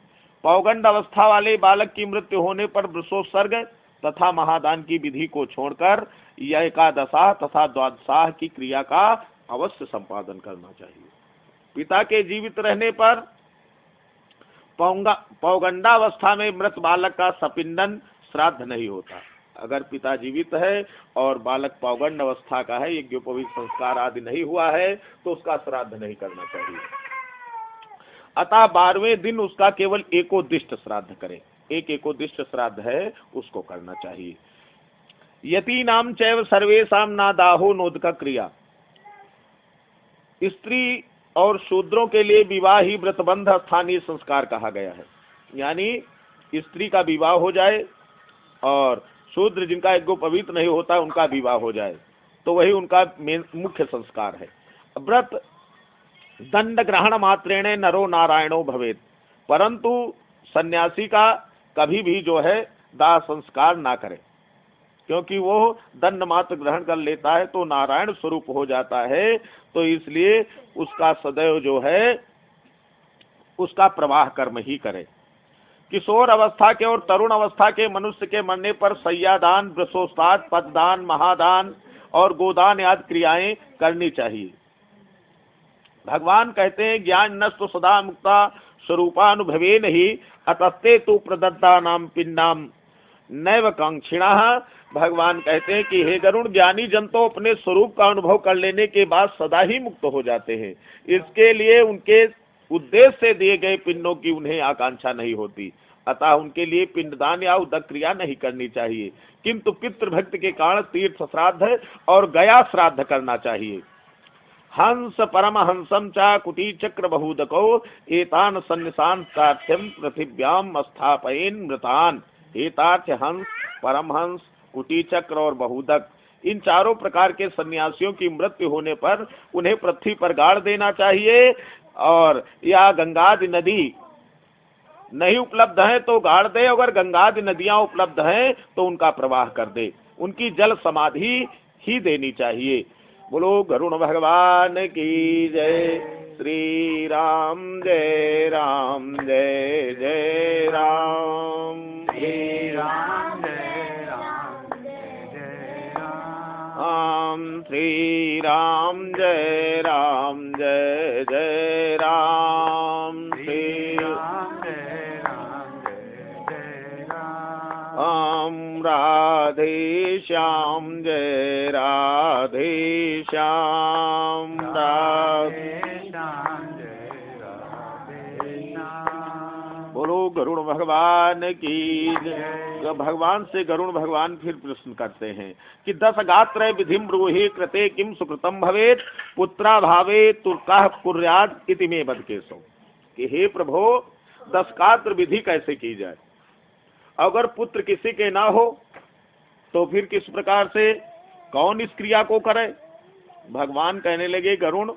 पौगंड अवस्था वाले बालक की मृत्यु होने पर वृषोत्सर्ग तथा महादान की विधि को छोड़कर एकादशाह तथा द्वादशाह की क्रिया का अवश्य संपादन करना चाहिए। पिता के जीवित रहने पर पौगंडावस्था में मृत बालक का सपिंडन श्राद्ध नहीं होता। अगर पिता जीवित है और बालक पौगंड अवस्था का है, यज्ञोपवीत संस्कार आदि नहीं हुआ है, तो उसका श्राद्ध नहीं करना चाहिए। अतः 12वें दिन उसका केवल एकोदिष्ट श्राद्ध करे, एक एकोदिष्ट श्राद्ध है उसको करना चाहिए। यतीनाम चैव सर्वेषाम नादाहो नोदका क्रिया, स्त्री और शूद्रों के लिए विवाह ही व्रतबंध स्थानीय संस्कार कहा गया है। यानी स्त्री का विवाह हो जाए और शूद्र जिनका यज्ञोपवीत नहीं होता उनका विवाह हो जाए, तो वही उनका मुख्य संस्कार है। व्रत दंड ग्रहण मात्रेण नरो नारायणो भवेत, परंतु सन्यासी का कभी भी जो है दाह संस्कार ना करे, क्योंकि वो दंड मात्र ग्रहण कर लेता है तो नारायण स्वरूप हो जाता है। तो इसलिए उसका सदैव जो है उसका प्रवाह कर्म ही करे। किशोर अवस्था के और तरुण अवस्था के मनुष्य के मरने पर सय्यादान, वृषोत्साद, पददान, महादान और गोदान आदि क्रियाएं करनी चाहिए। भगवान कहते हैं ज्ञान नष्ट सदा मुक्ता स्वरूपानुभवे नहीं अतस्ते तो प्रदत्ता नाम पिंडाम नैव कांक्षिणा। भगवान कहते हैं कि हे गरुण, ज्ञानी जन तो अपने स्वरूप का अनुभव कर लेने के बाद सदा ही मुक्त हो जाते हैं, इसके लिए उनके उद्देश्य से दिए गए पिंडों की उन्हें आकांक्षा नहीं होती, अतः उनके लिए पिंडदान या उदक क्रिया नहीं करनी चाहिए, किंतु पितृभक्ति के कारण तीर्थ श्राद्ध और गया श्राद्ध करना चाहिए। हंस परम हंसम चा कुटी चक्र बहुदको एतान सन्निशांतार्थ्यम पृथिव्याम स्थापयेन मृतान। एतार्थ हंस, परमहंस, कुटी चक्र और बहुदक, इन चारों प्रकार के सन्यासियों की मृत्यु होने पर उन्हें पृथ्वी पर गाड़ देना चाहिए, और या गंगादि नदी नहीं उपलब्ध है तो गाड़ दे, अगर गंगादि नदियां उपलब्ध हैं तो उनका प्रवाह कर दे, उनकी जल समाधि ही देनी चाहिए। बोलो गरुण भगवान की जय। श्री राम जय राम जय जय राम। श्री राम जय राम जय जय राम। श्री राम जय राम जय जय राम। श्री राम जय राम जय जय राम। राधे श्याम जय राधे श्याम। राधे श्याम जय राधे श्याम। बोलो गरुड़ भगवान की जय। भगवान से गरुड़ भगवान फिर प्रश्न करते हैं कि 10 गात्र विधिम ब्रूहि कृते किम सुकृतम भवेत पुत्रा भावे तुर्काः कुर्याद इति मे बदकेशो, कि हे प्रभु 10 गात्र विधि कैसे की जाए, अगर पुत्र किसी के ना हो तो फिर किस प्रकार से कौन इस क्रिया को करे। भगवान कहने लगे गरुण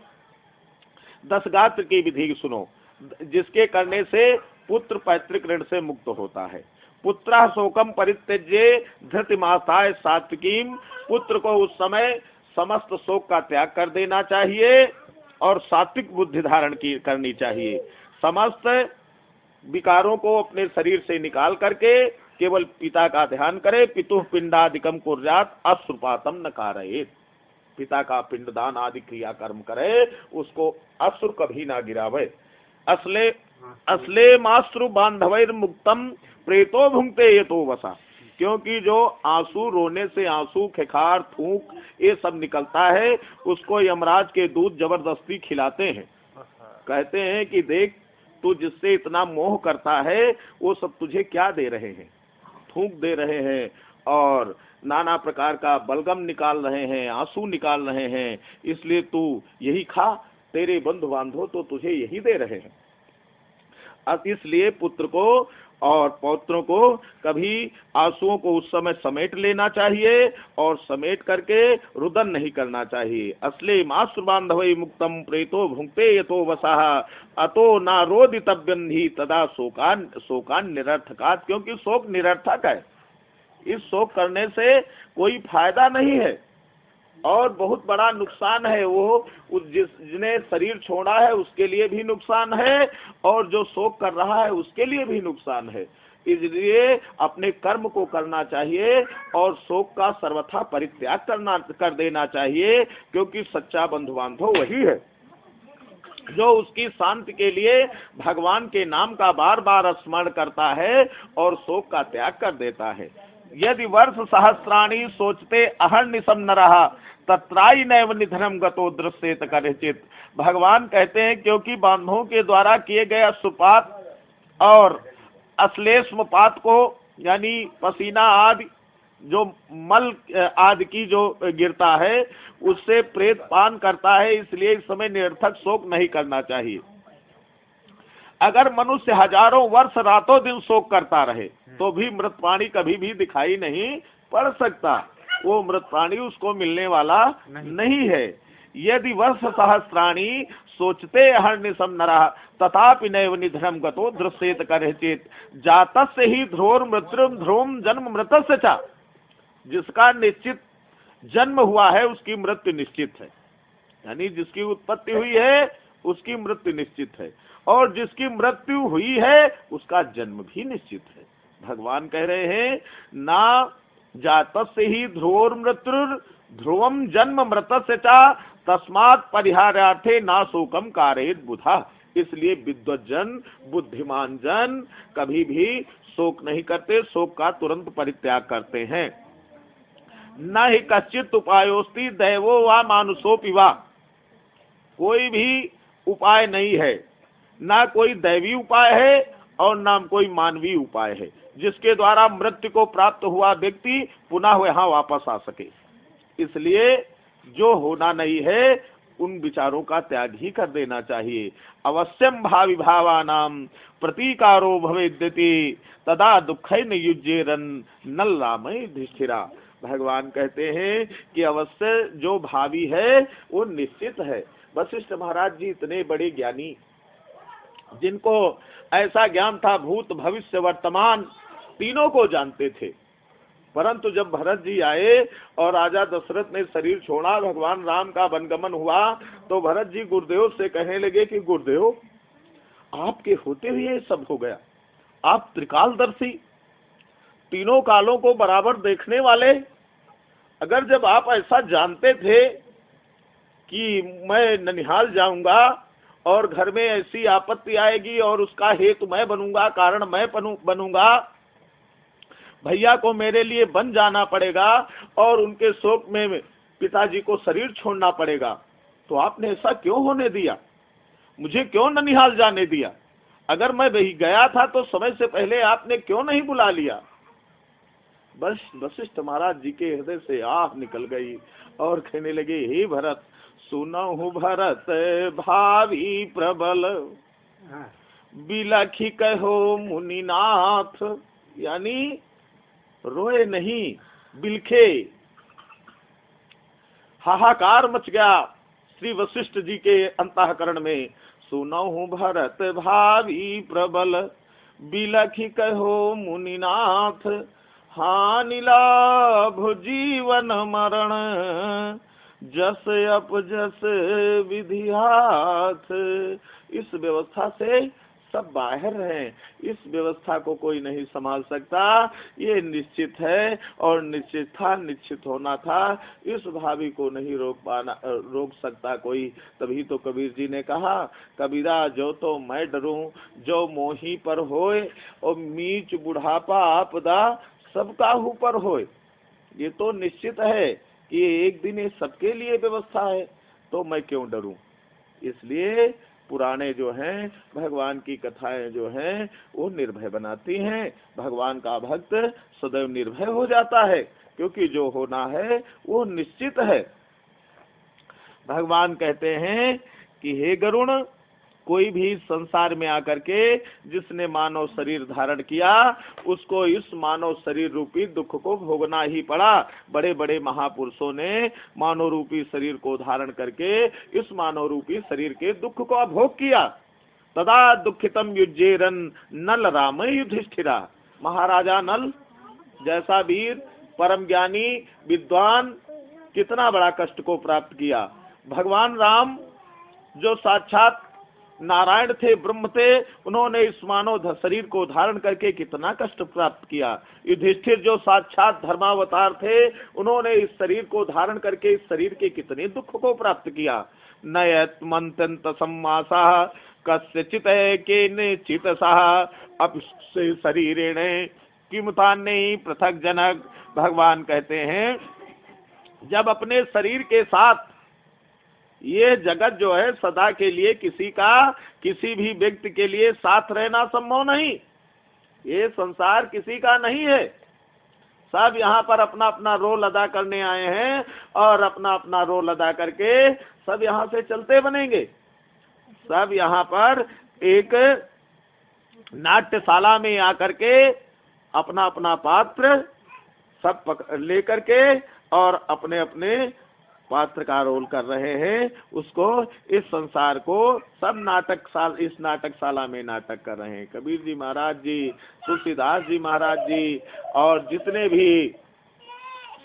10 गात्र की विधि सुनो, जिसके करने से पुत्र पैतृक ऋण से मुक्त होता है, पुत्रः शोकम परित्यज्य धृतिमास्थाय सात्विकीम। पुत्र को उस समय समस्त शोक का त्याग कर देना चाहिए और सात्विक बुद्धि धारण करनी चाहिए। समस्त विकारों को अपने शरीर से निकाल करके केवल पिता का ध्यान करे। पितुः पिंडादिकम कुर्यात् अश्रुपातम न कारयेत्। पिता का पिंडदान आदि क्रिया कर्म करे, उसको अश्रु कभी ना गिरावे। असले माश्रु बांधवैर मुक्तम प्रेतो भुंगते ये तो वसा। क्योंकि जो आंसू, रोने से आंसू, खेखार, थूक ये सब निकलता है, उसको यमराज के दूत जबरदस्ती खिलाते हैं। कहते हैं कि देख, तू जिससे इतना मोह करता है वो सब तुझे क्या दे रहे हैं, थूक दे रहे हैं और नाना प्रकार का बलगम निकाल रहे हैं, आंसू निकाल रहे हैं, इसलिए तू यही खा, तेरे बंधु बांधव तो तुझे यही दे रहे हैं। अब इसलिए पुत्र को और पौत्रों को कभी आंसुओं को उस समय समेट लेना चाहिए और समेट करके रुदन नहीं करना चाहिए। असले माश्रु बांधवै मुक्तम प्रेतो भुंक्ते यतो वसाह अतो ना रोदितव्यन्हि तदा शोकान निरर्थकात्। क्योंकि शोक निरर्थक है, इस शोक करने से कोई फायदा नहीं है और बहुत बड़ा नुकसान है। वो जिसने शरीर छोड़ा है उसके लिए भी नुकसान है और जो शोक कर रहा है उसके लिए भी नुकसान है। इसलिए अपने कर्म को करना चाहिए और शोक का सर्वथा परित्याग कर देना चाहिए। क्योंकि सच्चा बंधु बांधव वही है जो उसकी शांति के लिए भगवान के नाम का बार बार स्मरण करता है और शोक का त्याग कर देता है। यदि वर्ष सहस्राणी सोचते अहर्निशम न रहा तत्राई नैव निधनम गतो दृश्येत कदाचित्। भगवान कहते हैं क्योंकि बांधवों के द्वारा किए गए अश्रुपात और अश्लेषपात को यानी पसीना आदि जो मल आदि की जो गिरता है उससे प्रेत पान करता है, इसलिए इस समय निरर्थक शोक नहीं करना चाहिए। अगर मनुष्य हजारों वर्ष रातों दिन शोक करता रहे तो भी मृत प्राणी कभी भी दिखाई नहीं पड़ सकता। वो मृत प्राणी उसको मिलने वाला नहीं है। यदि वर्ष सहस्राणी सोचते अहर्निशम नरः तथापि नैव निधनम गतो दृश्येत कदाचित् जातस्य ही ध्रुवोर मृत्युम ध्रुवम जन्म मृतस्य च। जिसका निश्चित जन्म हुआ है उसकी मृत्यु निश्चित है, यानी जिसकी उत्पत्ति हुई है उसकी मृत्यु निश्चित है और जिसकी मृत्यु हुई है उसका जन्म भी निश्चित है। भगवान कह रहे हैं ना जातस्य ही ध्रुवोर मृत्युर ध्रुवम जन्म मृतस्य च तस्मात् परिहारार्थे ना शोकम कारयेत् बुधा। इसलिए विद्वज्जन बुद्धिमान जन कभी भी शोक नहीं करते, शोक का तुरंत परित्याग करते हैं। न ही कश्चित उपायोस्ति दैवो वा मानुषोपि वा। कोई भी उपाय नहीं है, ना कोई दैवी उपाय है और ना कोई मानवीय उपाय है जिसके द्वारा मृत्यु को प्राप्त हुआ व्यक्ति पुनः वहां वापस आ सके। इसलिए जो होना नहीं है उन विचारों का त्याग ही कर देना चाहिए। अवश्यम भावी भावानाम प्रतीकारो भवेद्यति तदा दुःखैन युज्येरन नल रामय युधिष्ठिरा। भगवान कहते हैं कि अवश्य जो भावी है वो निश्चित है। वशिष्ठ महाराज जी इतने बड़े ज्ञानी जिनको ऐसा ज्ञान था, भूत भविष्य वर्तमान तीनों को जानते थे, परंतु जब भरत जी आए और राजा दशरथ ने शरीर छोड़ा, भगवान राम का वनगमन हुआ, तो भरत जी गुरुदेव से कहने लगे कि गुरुदेव आपके होते हुए ये सब हो गया, आप त्रिकालदर्शी, तीनों कालों को बराबर देखने वाले, अगर जब आप ऐसा जानते थे कि मैं ननिहाल जाऊंगा और घर में ऐसी आपत्ति आएगी और उसका हेतु मैं बनूंगा, कारण मैं बनूंगा, भैया को मेरे लिए बन जाना पड़ेगा और उनके शोक में पिताजी को शरीर छोड़ना पड़ेगा, तो आपने ऐसा क्यों होने दिया, मुझे क्यों ननिहाल जाने दिया? अगर मैं वही गया था तो समय से पहले आपने क्यों नहीं बुला लिया? बस वशिष्ठ महाराज जी के हृदय से आह निकल गई और कहने लगे, हे भरत, सुनहु भरत भावी प्रबल बिलखी कहो मुनिनाथ। यानी रोए नहीं, बिलखे, हाहाकार मच गया श्री वशिष्ठ जी के अंतःकरण में। सुनहु भरत भावी प्रबल बिलखि कहो मुनिनाथ, हानि लाभ जीवन मरण, जस अप जस विधि हाथ। इस व्यवस्था से सब बाहर हैं, इस व्यवस्था को कोई नहीं संभाल सकता, ये निश्चित है और निश्चित था, निश्चित होना था, इस भावी को नहीं रोक सकता कोई। तभी तो कबीर जी ने कहा, कबीरा जो तो मैं डरूं, जो मोही पर होए, और मीच बुढ़ापा आपदा सबका ऊपर होए। ये तो निश्चित है कि एक दिन ये सबके लिए व्यवस्था है, तो मैं क्यों डरूं। इसलिए पुराने जो हैं, भगवान की कथाएं जो हैं, वो निर्भय बनाती हैं। भगवान का भक्त सदैव निर्भय हो जाता है, क्योंकि जो होना है वो निश्चित है। भगवान कहते हैं कि हे गरुण, कोई भी संसार में आकर के जिसने मानव शरीर धारण किया, उसको इस मानव शरीर रूपी दुख को भोगना ही पड़ा। बड़े बड़े महापुरुषों ने मानव रूपी शरीर को धारण करके इस मानव रूपी शरीर के दुख को भोग किया। तदा दुखितम युज्जेरन नल राम युधिष्ठिरा। महाराजा नल जैसा वीर, परम ज्ञानी, विद्वान, कितना बड़ा कष्ट को प्राप्त किया। भगवान राम जो साक्षात नारायण थे, ब्रह्म थे, उन्होंने इस मानव शरीर को धारण करके कितना कष्ट प्राप्त किया। युधिष्ठिर जो साक्षात धर्मावतार थे, उन्होंने इस शरीर को धारण करके इस शरीर के कितने दुख को प्राप्त किया। नयत मंत्यंत सम्मासा कस्यचित केनचित सह अपि शरीरेण किमुतान्ये पृथक जनक। भगवान कहते हैं, जब अपने शरीर के साथ ये जगत जो है सदा के लिए किसी का, किसी भी व्यक्ति के लिए साथ रहना संभव नहीं। ये संसार किसी का नहीं है। सब यहाँ पर अपना अपना रोल अदा करने आए हैं और अपना अपना रोल अदा करके सब यहाँ से चलते बनेंगे। सब यहाँ पर एक नाट्यशाला में आकर के अपना अपना पात्र सब लेकर के और अपने अपने पात्र का रोल कर रहे हैं। उसको, इस संसार को सब इस नाटकशाला में नाटक कर रहे हैं। कबीर जी महाराज जी, तुलसीदास जी महाराज जी और जितने भी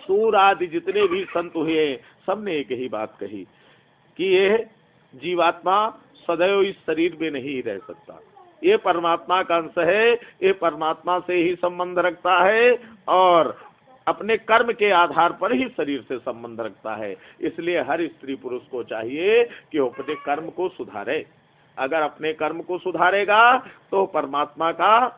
सूर आदि जितने भी संत हुए, सबने एक ही बात कही कि ये जीवात्मा सदैव इस शरीर में नहीं रह सकता। ये परमात्मा का अंश है, ये परमात्मा से ही संबंध रखता है और अपने कर्म के आधार पर ही शरीर से संबंध रखता है। इसलिए हर स्त्री पुरुष को चाहिए कि वो अपने कर्म को सुधारे। अगर अपने कर्म को सुधारेगा तो परमात्मा का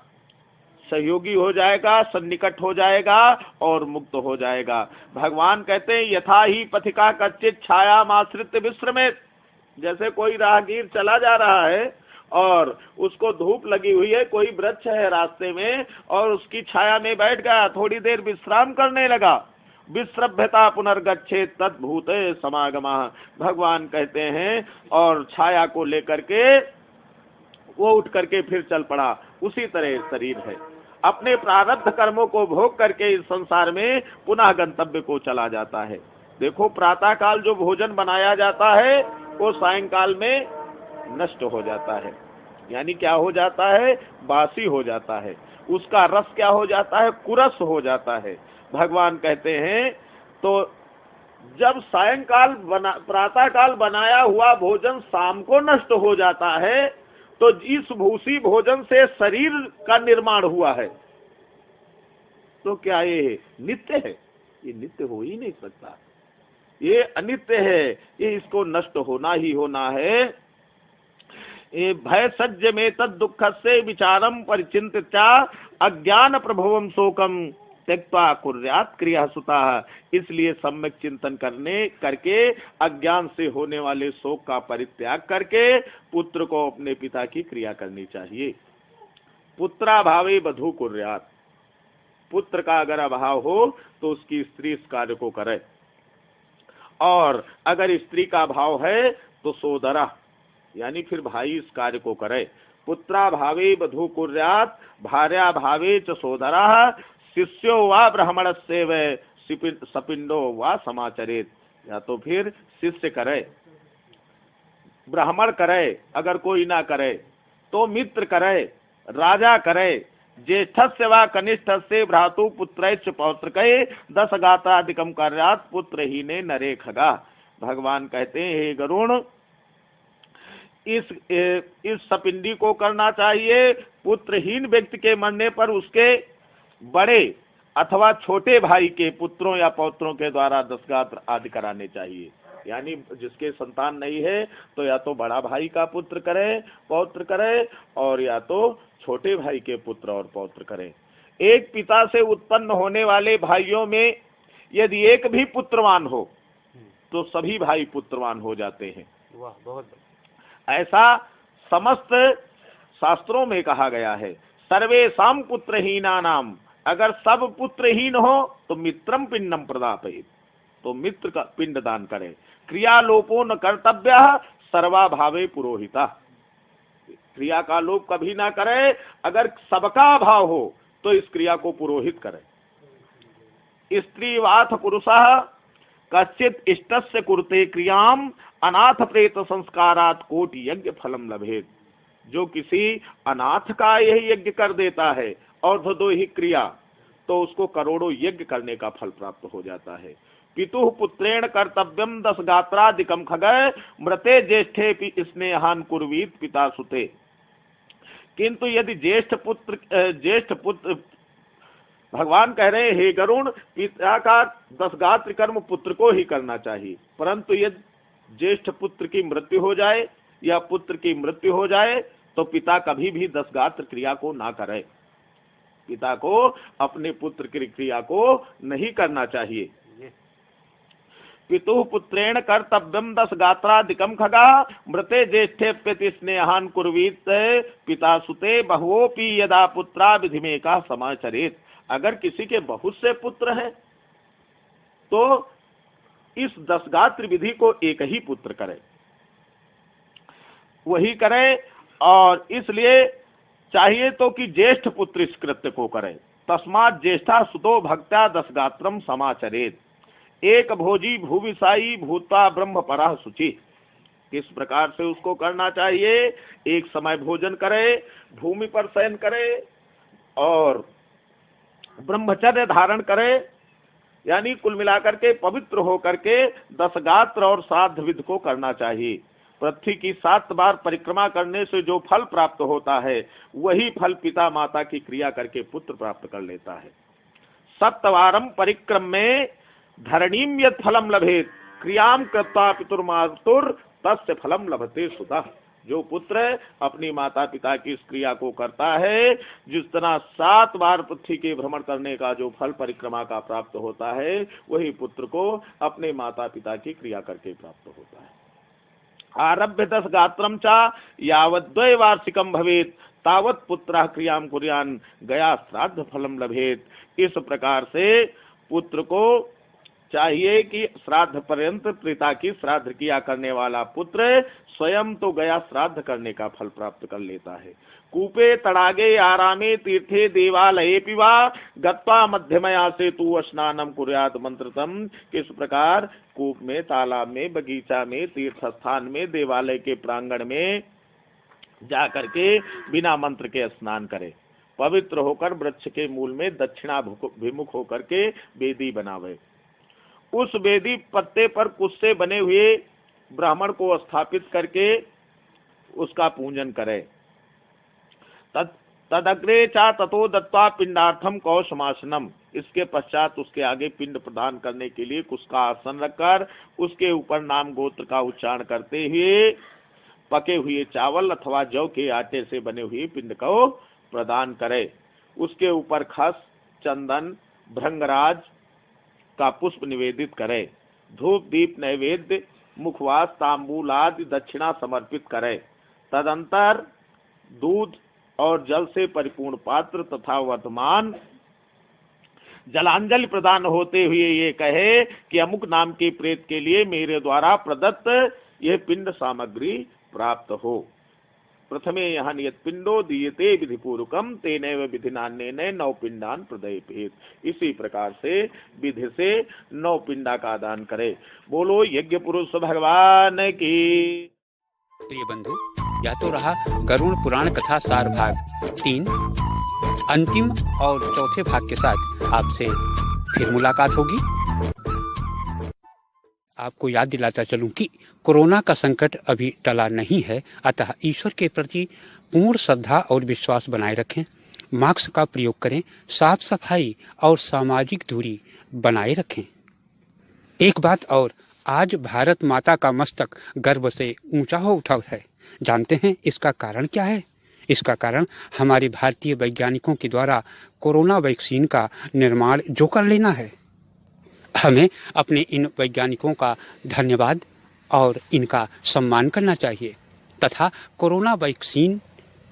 सहयोगी हो जाएगा, सन्निकट हो जाएगा और मुक्त हो जाएगा। भगवान कहते हैं, यथा ही पथिका कच्चित छाया माश्रित विश्रमेत। जैसे कोई राहगीर चला जा रहा है और उसको धूप लगी हुई है, कोई वृक्ष है रास्ते में और उसकी छाया में बैठ गया, थोड़ी देर विश्राम करने लगा। विश्रभ्यता पुनर्गच्छेत तद्भूते समागमा। भगवान कहते हैं, और छाया को लेकर के वो उठ करके फिर चल पड़ा। उसी तरह शरीर है, अपने प्रारब्ध कर्मों को भोग करके इस संसार में पुनः गंतव्य को चला जाता है। देखो, प्रातः काल जो भोजन बनाया जाता है वो सायंकाल में नष्ट हो जाता है, यानी क्या हो जाता है, बासी हो जाता है। उसका रस क्या हो जाता है, कुरस हो जाता है। भगवान कहते हैं, तो जब सायंकाल प्रातः काल बनाया हुआ भोजन शाम को नष्ट हो जाता है, तो इस भूसी भोजन से शरीर का निर्माण हुआ है। तो क्या ये नित्य है? ये नित्य हो ही नहीं सकता, ये अनित्य है, ये इसको नष्ट होना ही होना है। ये भय सज्ज में तद दुख से विचारम परिचिंत्या अज्ञान प्रभवम शोकम त्यक्त्वा कुर्यात् क्रिया सुता। इसलिए सम्यक चिंतन करके अज्ञान से होने वाले शोक का परित्याग करके पुत्र को अपने पिता की क्रिया करनी चाहिए। पुत्राभावे वधू कुर्यात्। पुत्र का अगर अभाव हो तो उसकी स्त्री इस कार्य को करे, और अगर स्त्री का भाव है तो सोदरा यानी फिर भाई इस कार्य को करे। पुत्रा भावे वधू कुर्यात् भार्या भावे च सोदरा शिष्यो वा ब्राह्मण से व सपिंडो वा समाचरित। या तो फिर शिष्य करे, ब्राह्मण करे, अगर कोई ना करे तो मित्र करे, राजा करे। ज्येष्ठस्य वा कनिष्ठस्य भ्रातु पुत्रैश्च पौत्रकै 10 गात्रादिकम कार्यात् पुत्रहीने नरे खगा। भगवान कहते हैं, हे गरुण, इस सपिंडी को करना चाहिए। पुत्रहीन व्यक्ति के मरने पर उसके बड़े अथवा छोटे भाई के पुत्रों या पौत्रों के द्वारा 10 गात्र आदि कराने चाहिए। यानी जिसके संतान नहीं है तो या तो बड़ा भाई का पुत्र करे, पौत्र करे, और या तो छोटे भाई के पुत्र और पौत्र करे। एक पिता से उत्पन्न होने वाले भाइयों में यदि एक भी पुत्रवान हो तो सभी भाई पुत्रवान हो जाते हैं। वाह, बहुत ऐसा समस्त शास्त्रों में कहा गया है। सर्वेषां पुत्रहीना नाम, अगर सब पुत्रहीन हो तो मित्रम पिंडम प्रदापयेत्, तो मित्र का पिंड दान करे। क्रिया लोपो न कर्तव्य सर्वाभावे पुरोहिता, क्रिया का लोप कभी ना करे। अगर सबका अभाव हो तो इस क्रिया को पुरोहित करे। स्त्री वाथ पुरुषः कश्चित इष्टस्य कुरुते क्रियाम अनाथ प्रेत संस्कारात् कोटि यज्ञ फलम लभेत। जो किसी अनाथ का यही यज्ञ कर देता है और दो ही क्रिया, तो उसको करोड़ों यज्ञ करने का फल प्राप्त हो जाता है। पितुः पुत्रेण कर्तव्यम 10 गात्रादिकम खगय मृते ज्येष्ठे स्नेहान कुर्वीत पिता सुते। किंतु यदि ज्येष्ठ पुत्र भगवान कह रहे हैं, हे गरुण, पिता का 10 गात्र कर्म पुत्र को ही करना चाहिए, परंतु यदि ज्येष्ठ पुत्र की मृत्यु हो जाए या पुत्र की मृत्यु हो जाए तो पिता कभी भी 10 गात्र क्रिया को ना करे। पिता को अपने पुत्र की क्रिया को नहीं करना चाहिए। पितुः पुत्रेण कर्तव्यम 10 गात्रादिकम खगा मृते ज्येष्ठे स्नेहान कुर्वीत पिता सुते बहुओपि यदा पुत्रा विधिमेका समाचरेत। अगर किसी के बहुत से पुत्र हैं तो इस 10 गात्र विधि को एक ही पुत्र करे, वही करे। और इसलिए चाहिए तो कि ज्येष्ठ पुत्र इस कृत्य को करे। तस्मात् ज्येष्ठा सुतो भक्त्या 10 गात्रम समाचरेत। एक भोजी भूविषाई भूता ब्रह्म परः शुचि। किस प्रकार से उसको करना चाहिए? एक समय भोजन करे, भूमि पर शयन करे और ब्रह्मचर्य धारण करे, यानी कुल मिलाकर के पवित्र होकर के 10 गात्र और श्राद्ध विधि को करना चाहिए। पृथ्वी की 7 बार परिक्रमा करने से जो फल प्राप्त होता है वही फल पिता माता की क्रिया करके पुत्र प्राप्त कर लेता है। 7 परिक्रम में धरणीम यत् फलम लभेत क्रियाम कृत्वा पितुर्मातुर तस्य फलम लभते सुतः। जो पुत्र अपनी माता पिता की इस क्रिया को करता है, जिस तरह 7 बार पृथ्वी के भ्रमण करने का जो फल परिक्रमा का प्राप्त होता है वही पुत्र को अपने माता पिता की क्रिया करके प्राप्त होता है। आरभ्य 10 गात्रम चा यावत् 2 वार्षिकम भवेत तावत् पुत्रः क्रियाम कुर्यान गया श्राद्ध फलम लभेत। इस प्रकार से पुत्र को चाहिए कि श्राद्ध पर्यंत पिता की श्राद्ध किया करने वाला पुत्र स्वयं तो गया श्राद्ध करने का फल प्राप्त कर लेता है। कूपे तड़ागे आरामे तीर्थे देवालये पिवा गत्वा मध्यमया से तू स्नानम कुर्यात मंत्रतम। किस प्रकार कूप में, तालाब में, बगीचा में, तीर्थ स्थान में, देवालय के प्रांगण में जा करके बिना मंत्र के स्नान करे, पवित्र होकर वृक्ष के मूल में दक्षिणाभिमुख होकर के वेदी बनावे, उस वेदी पत्ते पर कुश से बने हुए ब्राह्मण को स्थापित करके उसका पूजन करे। तदग्रे चा ततो दत्वा पिंडार्थम कौशमासनम। इसके पश्चात उसके आगे पिंड प्रदान करने के लिए कुश का आसन रखकर उसके ऊपर नाम गोत्र का उच्चारण करते हुए पके हुए चावल अथवा जौ के आटे से बने हुए पिंड को प्रदान करे। उसके ऊपर खस, चंदन, भृंगराज का पुष्प निवेदित करे। धूप दीप नैवेद्य, मुखवास, तांबूल आदि दक्षिणा समर्पित करे। तदंतर दूध और जल से परिपूर्ण पात्र तथा वर्तमान जलांजलि प्रदान होते हुए ये कहे कि अमुक नाम के प्रेत के लिए मेरे द्वारा प्रदत्त यह पिंड सामग्री प्राप्त हो। प्रथमे यहाँ नियत पिंडो दीयते विधिपूर्वकम तेनैव विधिनान्येन 9 पिंडान प्रदयेत। इसी प्रकार से विधि से 9 पिंडा का दान करे। बोलो यज्ञ पुरुष भगवान की। प्रिय बंधु, यह तो रहा गरुड़ पुराण कथा सार भाग 3। अंतिम और चौथे भाग के साथ आपसे फिर मुलाकात होगी। आपको याद दिलाता चलूं कि कोरोना का संकट अभी टला नहीं है, अतः ईश्वर के प्रति पूर्ण श्रद्धा और विश्वास बनाए रखें। मास्क का प्रयोग करें, साफ सफाई और सामाजिक दूरी बनाए रखें। एक बात और, आज भारत माता का मस्तक गर्व से ऊंचा हो उठा है। जानते हैं इसका कारण क्या है? इसका कारण हमारे भारतीय वैज्ञानिकों के द्वारा कोरोना वैक्सीन का निर्माण जो कर लेना है। हमें अपने इन वैज्ञानिकों का धन्यवाद और इनका सम्मान करना चाहिए तथा कोरोना वैक्सीन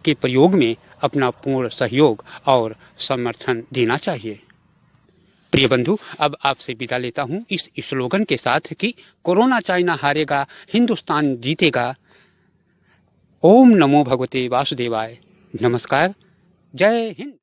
के प्रयोग में अपना पूर्ण सहयोग और समर्थन देना चाहिए। प्रिय बंधु, अब आपसे विदा लेता हूं इस स्लोगन के साथ कि कोरोना चाइना हारेगा, हिंदुस्तान जीतेगा। ओम नमो भगवते वासुदेवाय। नमस्कार, जय हिंद।